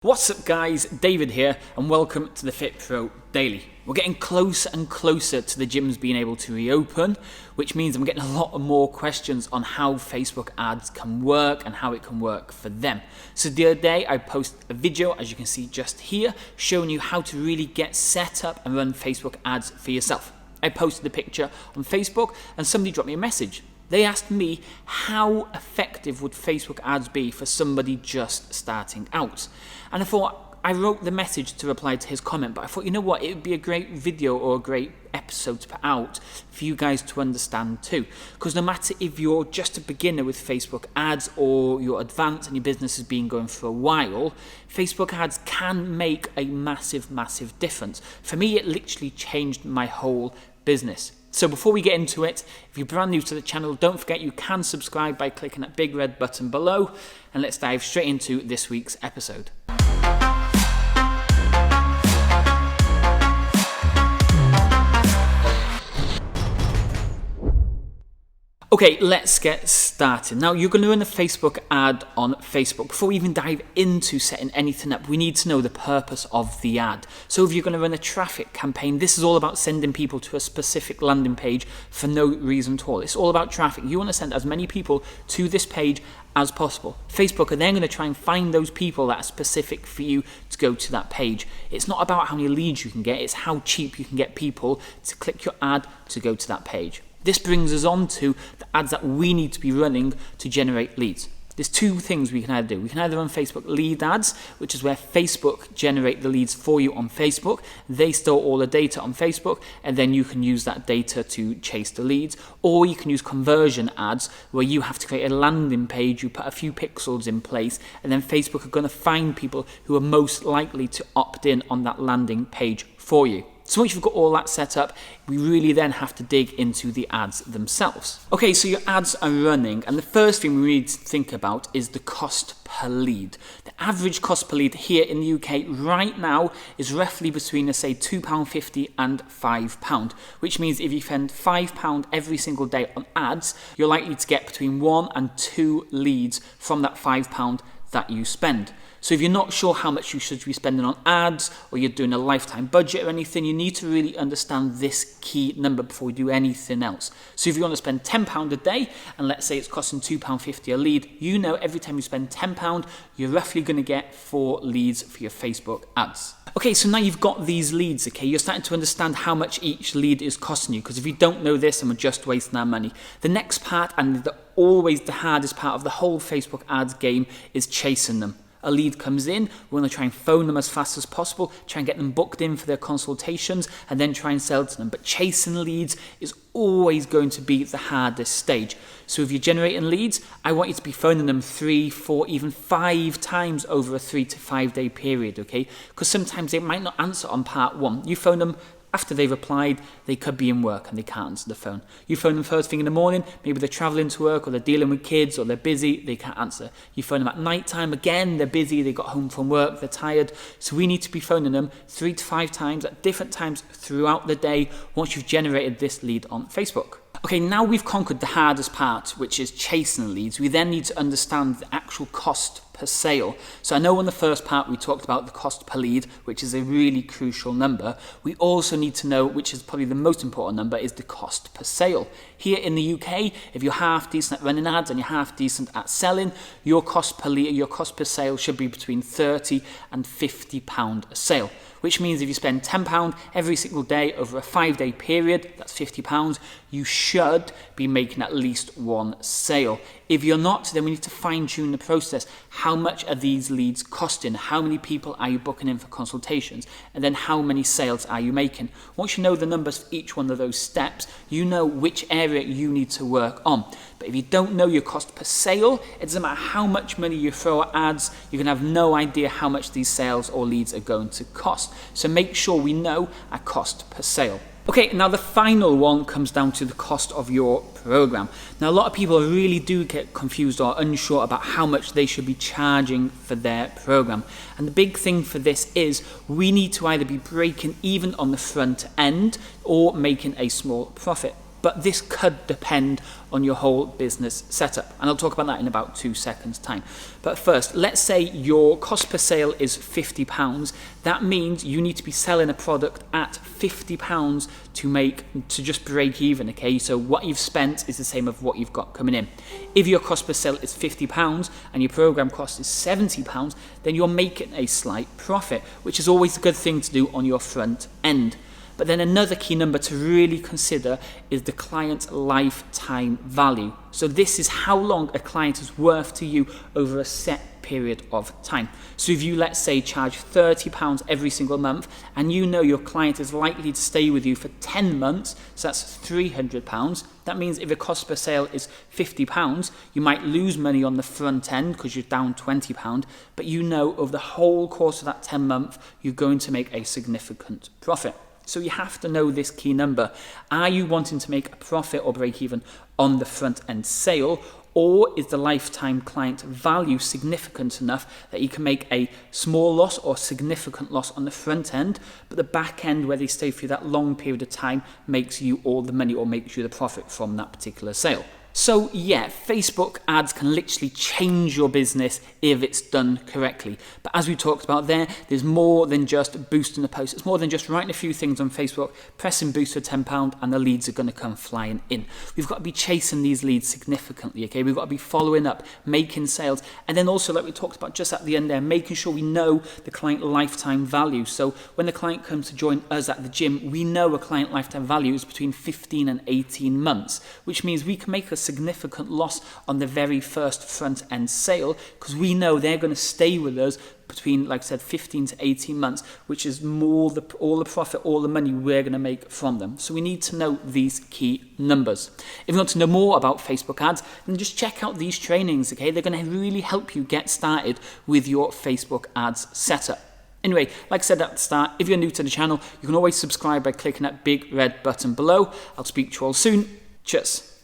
What's up guys, David here and welcome to the Fit Pro Daily. We're getting closer and closer to the gyms being able to reopen, which means I'm getting a lot more questions on how Facebook ads can work and how it can work for them. So the other day I posted a video, as you can see just here, showing you how to really get set up and run Facebook ads for yourself. I posted the picture on Facebook and somebody dropped me a message. They asked me how effective would Facebook ads be for somebody just starting out. And I wrote the message to reply to his comment, but I thought, you know what, it would be a great video or a great episode to put out for you guys to understand too. Because no matter if you're just a beginner with Facebook ads or you're advanced and your business has been going for a while, Facebook ads can make a massive, massive difference. For me, it literally changed my whole business. So before we get into it, if you're brand new to the channel, don't forget you can subscribe by clicking that big red button below, and let's dive straight into this week's episode. Okay, let's get started. Now, you're going to run a Facebook ad on Facebook. Before we even dive into setting anything up, we need to know the purpose of the ad. So if you're going to run a traffic campaign, this is all about sending people to a specific landing page for no reason at all. It's all about traffic. You want to send as many people to this page as possible. Facebook are then going to try and find those people that are specific for you to go to that page. It's not about how many leads you can get, it's how cheap you can get people to click your ad to go to that page. This brings us on to the ads that we need to be running to generate leads. There's two things we can either do. We can either run Facebook lead ads, which is where Facebook generate the leads for you on Facebook. They store all the data on Facebook, and then you can use that data to chase the leads. Or you can use conversion ads, where you have to create a landing page, you put a few pixels in place, and then Facebook are going to find people who are most likely to opt in on that landing page for you. So once you've got all that set up, we really then have to dig into the ads themselves. Okay, so your ads are running, and the first thing we need to think about is the cost per lead. The average cost per lead here in the UK right now is roughly between, let's say, £2.50 and £5, which means if you spend £5 every single day on ads, you're likely to get between 1 and 2 leads from that £5 that you spend. So if you're not sure how much you should be spending on ads, or you're doing a lifetime budget or anything, you need to really understand this key number before we do anything else. So if you want to spend £10 a day, and let's say it's costing £2.50 a lead, you know every time you spend £10, you're roughly going to get 4 leads for your Facebook ads. Okay, so now you've got these leads, okay, you're starting to understand how much each lead is costing you, because if you don't know this, then we're just wasting our money. The next part, and always the hardest part of the whole Facebook ads game, is chasing them. A lead comes in, we want to try and phone them as fast as possible, try and get them booked in for their consultations, and then try and sell to them. But chasing leads is always going to be the hardest stage. So if you're generating leads, I want you to be phoning them 3, 4, even 5 times over a 3 to 5 day period, okay? Because sometimes they might not answer on part 1. You phone them after they've applied, they could be in work and they can't answer the phone. You phone them first thing in the morning, maybe they're travelling to work or they're dealing with kids or they're busy, they can't answer. You phone them at night time, again, they're busy, they got home from work, they're tired. So we need to be phoning them 3 to 5 times at different times throughout the day once you've generated this lead on Facebook. Okay, now we've conquered the hardest part, which is chasing leads. We then need to understand the actual cost per sale. So I know in the first part we talked about the cost per lead, which is a really crucial number. We also need to know, which is probably the most important number, is the cost per sale. Here in the UK, if you're half decent at running ads and you're half decent at selling, your cost per lead, your cost per sale should be between £30 and £50 a sale. Which means if you spend £10 every single day over a 5-day period, that's £50, you should be making at least 1 sale. If you're not, then we need to fine-tune the process. How much are these leads costing? How many people are you booking in for consultations? And then how many sales are you making? Once you know the numbers for each one of those steps, you know which area you need to work on. But if you don't know your cost per sale, it doesn't matter how much money you throw at ads, you can have no idea how much these sales or leads are going to cost. So make sure we know our cost per sale. Okay, now the final one comes down to the cost of your program. Now a lot of people really do get confused or unsure about how much they should be charging for their program. And the big thing for this is we need to either be breaking even on the front end or making a small profit. but this could depend on your whole business setup. And I'll talk about that in about 2 seconds time. But first, let's say your cost per sale is £50. That means you need to be selling a product at £50 to just break even, okay? So what you've spent is the same of what you've got coming in. If your cost per sale is £50 and your program cost is £70, then you're making a slight profit, which is always a good thing to do on your front end. But then another key number to really consider is the client's lifetime value. So this is how long a client is worth to you over a set period of time. So if you, let's say, charge £30 every single month, and you know your client is likely to stay with you for 10 months, so that's £300. That means if the cost per sale is £50, you might lose money on the front end because you're down £20, but you know over the whole course of that 10 months, you're going to make a significant profit. So you have to know this key number. Are you wanting to make a profit or break even on the front end sale, or is the lifetime client value significant enough that you can make a small loss or significant loss on the front end, but the back end where they stay for that long period of time makes you all the money or makes you the profit from that particular sale? So yeah, Facebook ads can literally change your business if it's done correctly. But as we talked about there's more than just boosting a post. It's more than just writing a few things on Facebook, pressing boost for £10 and the leads are going to come flying in. We've got to be chasing these leads significantly, okay? We've got to be following up, making sales, and then also, like we talked about just at the end there, making sure we know the client lifetime value. So when the client comes to join us at the gym, we know a client lifetime value is between 15 and 18 months, which means we can make a significant loss on the very first front end sale because we know they're going to stay with us between, like I said, 15 to 18 months, which is all the profit, all the money we're going to make from them. So we need to know these key numbers. If you want to know more about Facebook ads, then just check out these trainings, okay? They're going to really help you get started with your Facebook ads setup. Anyway, like I said at the start, if you're new to the channel, you can always subscribe by clicking that big red button below. I'll speak to you all soon. Cheers.